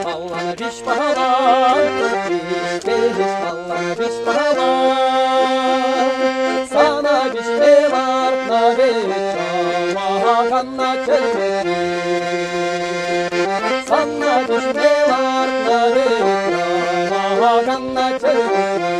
Allah'a biş bahalar, biş Allah'a biş bahalar. Sana biş var, navet çama kanna çelmedi. Sana biş var, navet çama kanna çelmedi.